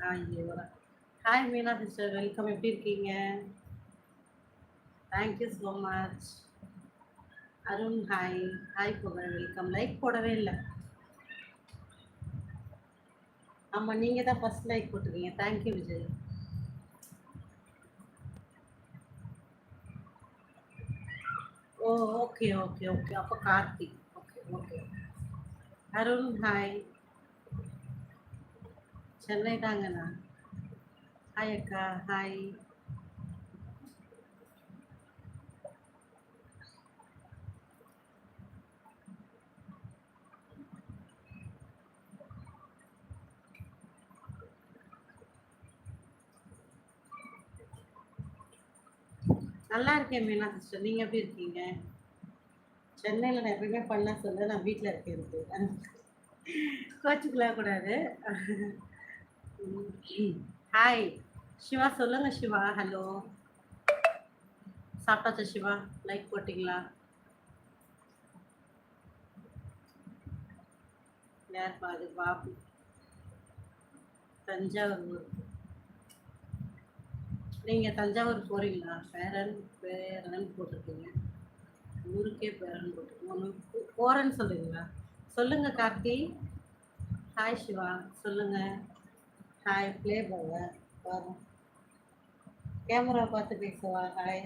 ஐயோ! Hi Meena sister, welcome. எப்படி இருக்கீங்க? Thank you so much. Arun hi. Hi Pugazh, welcome. Like போடவே இல்லை. ஆமாம், நீங்கள் தான் ஃபர்ஸ்ட் லைக் போட்டிருக்கீங்க. Thank you Vijay. Oh, okay okay okay. அப்போ Karthik. Okay okay. Arun hi. Chennai தாங்கண்ணா. ஹாய் அக்கா, ஹாய். நல்லா இருக்கேன் மீனா சிஸ்டர், நீங்கள் எப்படி இருக்கீங்க? சென்னையில் நான் எப்பயுமே பண்ண சொல்ல, நான் வீட்டில் இருக்கேன். கோச்சுக்கலாம் கூடாது. ஹாய் சிவா, சொல்லுங்க சிவா. ஹலோ, சாப்பிட்டாச்சா சிவா? லைக் போட்டிங்களா? யார் பாது பாபு? தஞ்சாவூர் ஊர். நீங்கள் தஞ்சாவூர் போகிறீங்களா? பேரன் போட்டிருக்கீங்க. ஊருக்கே பேரன் போட்டிருக்கீங்க. போகிறேன்னு சொல்கிறீங்களா? சொல்லுங்க கார்த்தி. ஹாய் சிவா, சொல்லுங்க. ஹாய் ப்ளே பாருங்க. பாருங்க, கேமரா பார்த்து பேசுவா. ஹாய்.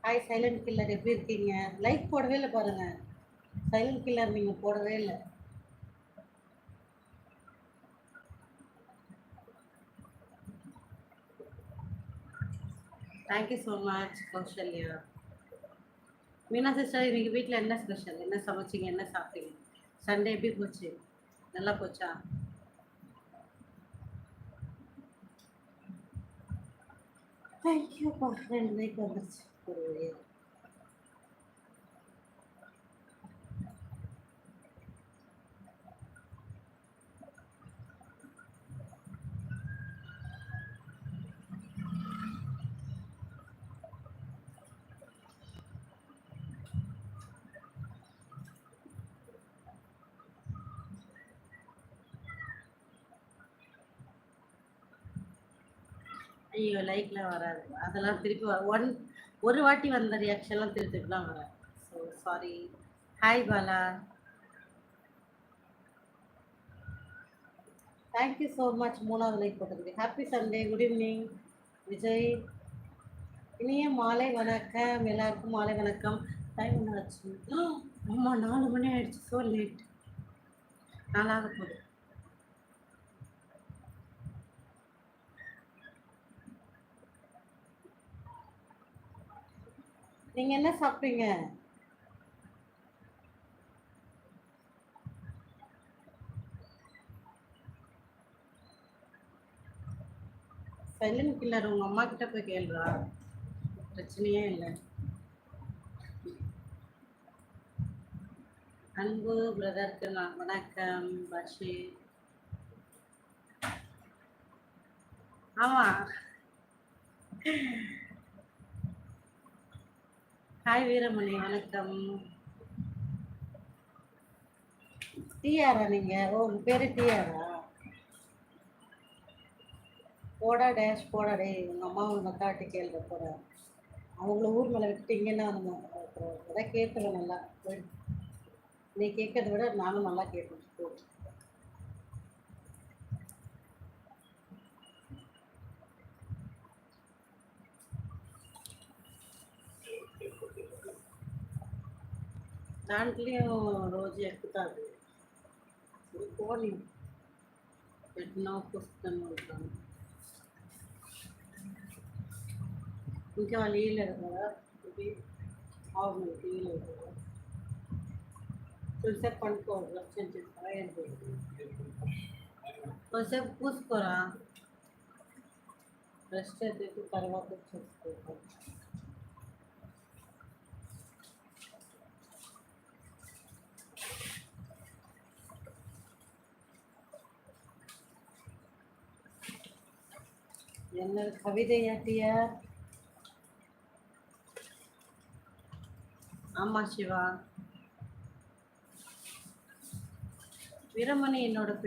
ஹாய் சைலண்ட் கில்லர், எப்படி இருக்கீங்க? லைக் போடவே இல்லை பாருங்க. சைலண்ட் கில்லர் நீங்கள் போடவே இல்லை. Thank you so much Kausalya. Meena sister, இன்னைக்கு வீட்டில் என்ன ஸ்பெஷல்? என்ன சமைச்சிங்க? என்ன சாப்பிட்டீங்க? சண்டே எப்படி போச்சு? நல்லா போச்சா? தேங்க்யூப்பா, 2 லைக் வந்துருச்சு. ஒரு வழியா. ஐயோ, லைக்லாம் வராது. அதெல்லாம் திருப்பி ஒரு வாட்டி வந்த ரியாக்ஷன்லாம் திருப்பிலாம் வராது. So sorry. Hi Bala. Thank you so much 3வது லைக் போட்டதுக்கு. Happy Sunday, good evening Vijay. இனிய மாலை வணக்கம் எல்லாருக்கும். மாலை வணக்கம். டைம் என்ன ஆச்சு? ஆமாம், 4 மணி ஆயிடுச்சு. So late. நாளாக போகுது. நீங்கள் என்ன சாப்பிட்டீங்க? சைலண்ட் கில்லர் உங்கள் அம்மா கிட்ட போய் கேளுடா, பிரச்சனையே இல்லை. அன்பு பிரதருக்கு வணக்கம் பஷீர். ஆமாம். ஹாய் வீரமணி, வணக்கம். டிஆரா நீங்கள்? ஓ, உங்கள் பேர் டிஆரா? போடா டேஷ் போடா டே. உங்கள் அம்மா உங்கள் அக்காட்ட கேள்வி போட. அவங்கள ஊர் மேலே விட்டுட்டு இங்கேன்னா வந்து அதான் கேட்கல நல்லா. நீ கேட்கறத விட நானும் நல்லா கேட்கணும். దాంట్లోనేమో రోజు ఎక్కుతాది. పోనీ పెట్టినా పుస్తకం ఉంటాను. ఇంకా వాళ్ళు ఇవ్వలేదు కదా, ఇది అవును ఇవ్వలేదు కదా. కొంచెంసేపు పండుకోవాలి, రక్షణ చేస్తారా ఏంటి? కొంచెంసేపు పూసుకోరా, రెస్ట్ అయితే తర్వాత చేసుకోవాలి. என்ன கவிதையாட்டியா? ஆமாம் சிவா. வீரமணி என்னோட பேர்